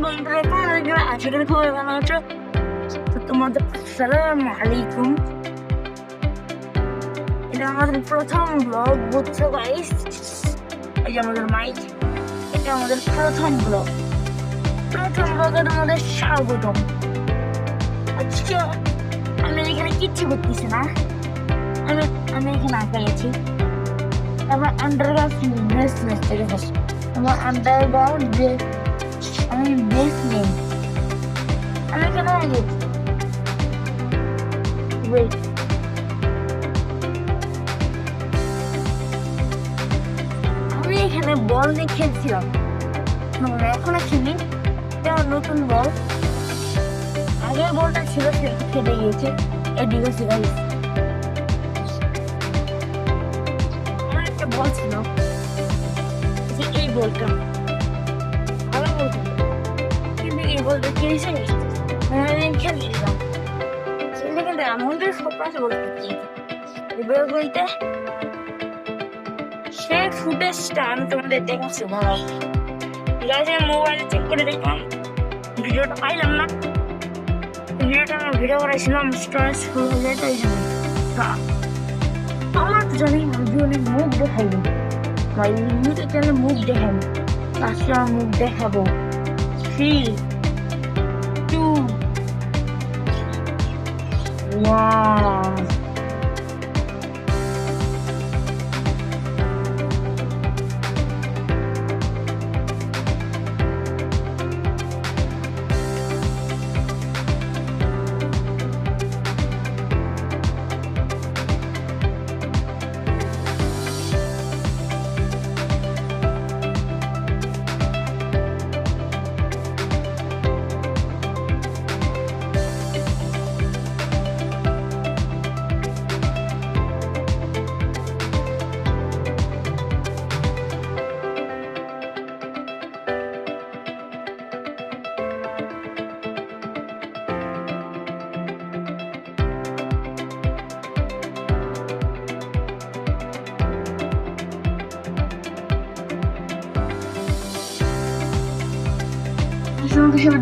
বন্ধুরা তোমরা আশা করি খুবই ভালো আছো। তো তোমাদের আসসালামু আলাইকুম। এটা আমাদের প্রথম ব্লগ, বুঝছো গাইস? এই যে আমাদের মাইক, এটা আমাদের প্রথম ব্লগের আমাদের স্বাগতম। আজকে আমি এখানে কিচ্ছু করতেছি না, আমি এখানে আঁকাই আছি। আমার আন্ডারগ্রাউন্ড বেসমেন্ট থেকে আমার আন্ডারগ্রাউন্ড আমি বেসমেন্ট আমি এখানে ওয়েট আমি এখানে বল নিয়ে খেলছিলাম, এখন খেলি। এটা নতুন বল, আগের বলটা ছিল সেটা ফেটে গিয়েছে। এদিকে ছিল আমার একটা বল ছিল, যে এই বলটা ভালো বলতো, কিন্তু এই বলটা খেয়েছে খেলছিলাম কিন্তু আমাদের সপ্তাহে বলতে এবার বলতে সে ফুটেজটা আমি তোমাদের দেখাচ্ছি। ভালো ঠিক আছে, মোবাইলে চেক করে দেখলাম, ভিডিওটা পাইলাম না। ভিডিওটা আমি ভিডিও করেছিলাম স্টোরেজ ফুল হয়ে যায়, তাই জন্য আমার তো জানি ভিডিও মুখ দেখাইনি, বা ইউটিউব চ্যানেলে মুখ দেখাইনি। আজকে আমার মুখ দেখাবো। 3, 2, 1।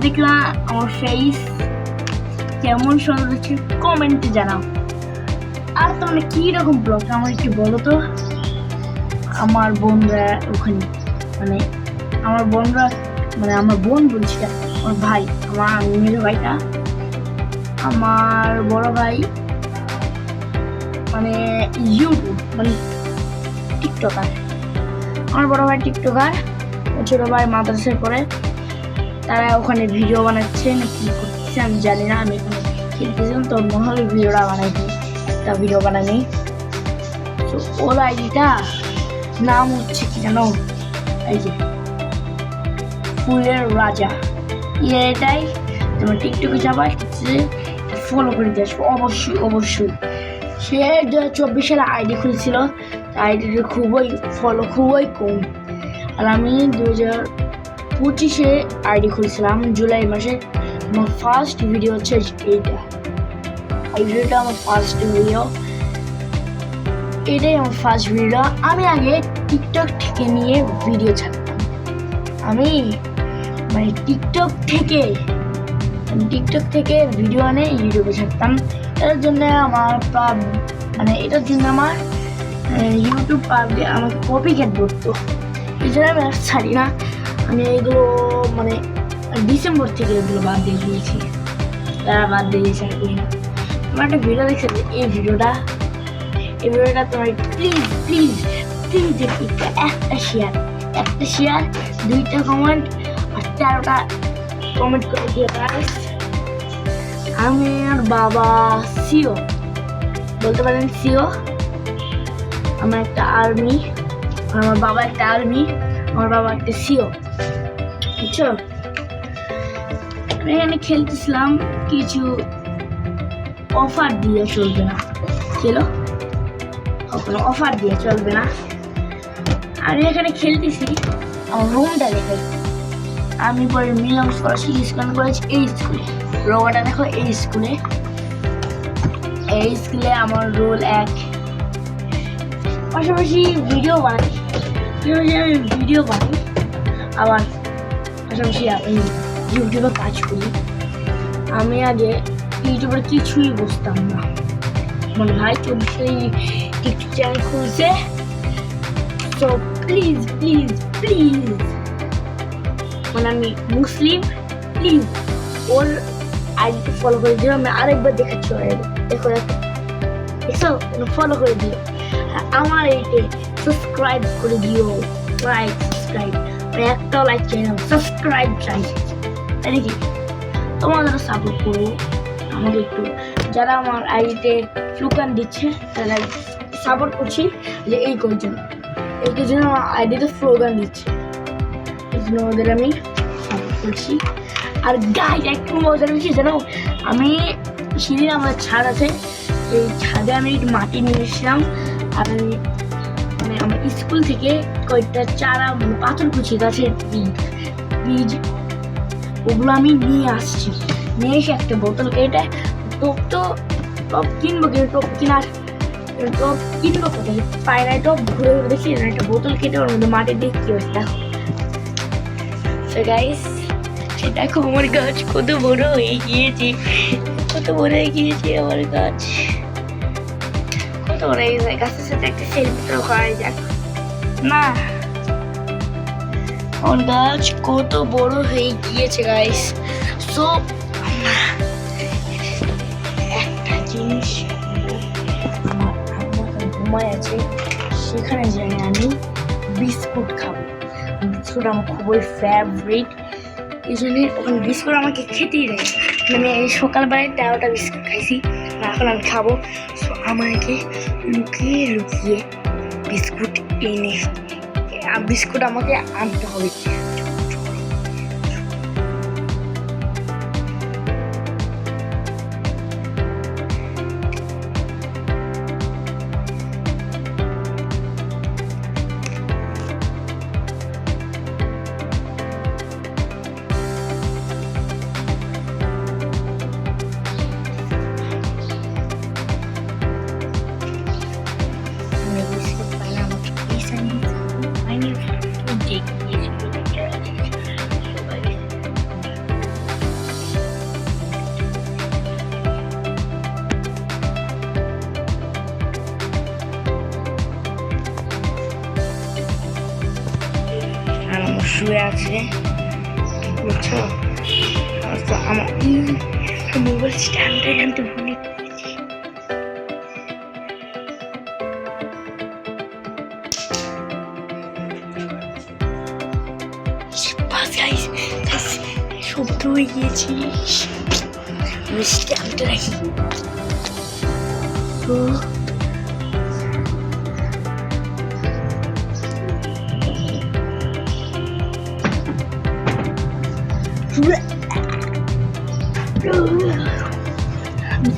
দেখলাম আমার ফেস কেমন সুন্দর হচ্ছে, কমেন্টে জানাও। আর তোমরা কি রকম ব্লগ আমার একটু বলো তো। আমার বোনরা ওখানে, মানে আমার বোনরা, মানে আমার বোন বলছি, আমার ভাই, আমার মেজো ভাইটা, আমার বড় ভাই মানে ইউটিউব মানে টিকটকার। আমার বড় ভাই টিকটকার, ছোট ভাই মাদ্রাসায় পড়ে। তারা ওখানে ভিডিও বানাচ্ছে না কি করতেছে আমি জানি না। আমি এখানে খেলতেছিলাম, তো মনে হলো ভিডিওটা বানাইনি, তা ভিডিও বানাইনি। তো ওর আইডিটা নাম হচ্ছে কি জানো, এই যে ফুলের রাজা। এটাই তোমার টিকটকে যাবা, ফলো করে দিয়ে আসবো অবশ্যই। সে 2024 সালে আইডি খুলেছিল, আইডিটা খুবই কম। আর আমি 2025-এ আইডি খুলেছিলাম জুলাই মাসে। আমার ফার্স্ট ভিডিও হচ্ছে এইটা, এই ভিডিওটা আমার ফার্স্ট ভিডিও, এটাই আমার ফার্স্ট ভিডিও। আমি আগে টিকটক থেকে নিয়ে ভিডিও ছাড়তাম, আমি মানে টিকটক থেকে ভিডিও আনে ইউটিউবে ছাড়তাম। এটার জন্য আমার ইউটিউব পাবলিক আমাকে কপি ক্যাট করতো, এই জন্য আমি আর ছাড়ি না। আমি এগুলো মানে ডিসেম্বর থেকে এগুলো বাদ দিয়ে দিয়েছি, তারা বাদ দিয়ে দিয়েছে আর কি না। আমার একটা ভিডিও দেখছে, এই ভিডিওটা তোমার প্লিজ একটা শেয়ার 2টা কমেন্ট আর 4টা কমেন্ট করে দিয়ে গাইস। আমি আর বাবা সিও বলতে পারেন, সিও আমার একটা আর্মি, আমার বাবা একটা আর্মি, আমার বাবা একটা সিও, বুঝছো? আমি এখানে খেলতেছিলাম, কিছু অফার দিয়ে চলবে না, কোনো অফার দিয়ে চলবে না। আমি এখানে খেলতেছি, আমার রুমটা দেখাই। আমি পরে মিলন স্কলারশিপ স্কুল করেছি, এই স্কুলে রোগাটা দেখো, এই স্কুলে আমার রোল 1। পাশাপাশি ভিডিও বানাই, আবার পাশাপাশি ইউটিউবে কাজ করি। আমি আগে ইউটিউবের কিছুই বুঝতাম না। আমার ভাই 24 টিকটক চ্যানেল খুলছে। তো প্লিজ প্লিজ প্লিজ, মানে আমি মুসলিম, প্লিজ ওর আইডিতে ফলো করে দিও। আমি আরেকবার দেখাচ্ছি, দেখো দেখো, ফলো করে দিও। আমার এইটে সাবস্ক্রাইব করে দিও, লাইক সাবস্ক্রাইব, একটাও লাইক চাই না, সাবস্ক্রাইব চাই। তাই নাকি? তোমাদের সাপোর্ট করবো আমাকে একটু, যারা আমার আইডিতে স্লোগান দিচ্ছে তারা সাপোর্ট করছি যে এই জন্য আমার আইডিতে স্লোগান দিচ্ছে, এই জন্য ওদের আমি সাপোর্ট করছি। আর গাইজ একটু মজার বিষয় জানো, আমি সেদিন আমার ছাদ আছে, এই ছাদে আমি একটু মাটি নিয়ে এসেছিলাম। আর আমি মানে আমার স্কুল থেকে কয়েকটা চারা, মানে পাথরকুচি গাছের বীজ, ওগুলো আমি নিয়ে আসছি। নিয়ে এসে একটা বোতল কেটে টপ কিনবো, টপ কিনবো কোথায় পাই না, টপ ঘুরে ঘুরে দেখি না, একটা বোতল কেটে ওর মধ্যে মাটি দিয়ে কি হয়েছে দেখো। গাইস দেখো আমার গাছ কত বড় হয়ে গিয়েছে, কত বড় হয়ে গিয়েছে আমার গাছ, কত বড় হয়ে গেছে। গাছের সাথে একটা সেলফি তো করা যাক না? আমার গাছ কত বড় হয়ে গিয়েছে গাইস। সো একটা জিনিস, আমার আম্মা ঘুমায় আছে, সেখানে যাই আমি বিস্কুট খাবো। বিস্কুট আমার খুবই ফেভারিট, এই জন্য ওখানে বিস্কুট আমাকে খেতেই দেয়। মানে সকালবেলায় 13টা বিস্কুট খাইছি, এখন আমি খাবো। সো আমাকে লুকিয়ে লুকিয়ে বিস্কুট এনে, বিস্কুট আমাকে আনতে হবে। শুয়ে আছে, বুঝছো? তো আমার মোবাইল স্ট্যান্ডটা আনতে ভুলে গেছি। শব্দ হয়ে গিয়েছি, আমি স্ট্যান্ডটা রাখি। তো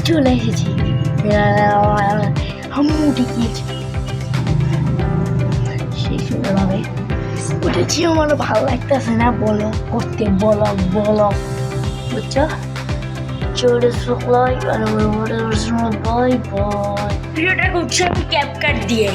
চলে এসেছি, আমি উঠে গিয়েছি সেই সুন্দরভাবে উঠেছি। আমার ভালো লাগতেছে না বলো করতে, বলো বুঝছো? ভিডিওটা করছি আমি ক্যাপকাট দিয়ে।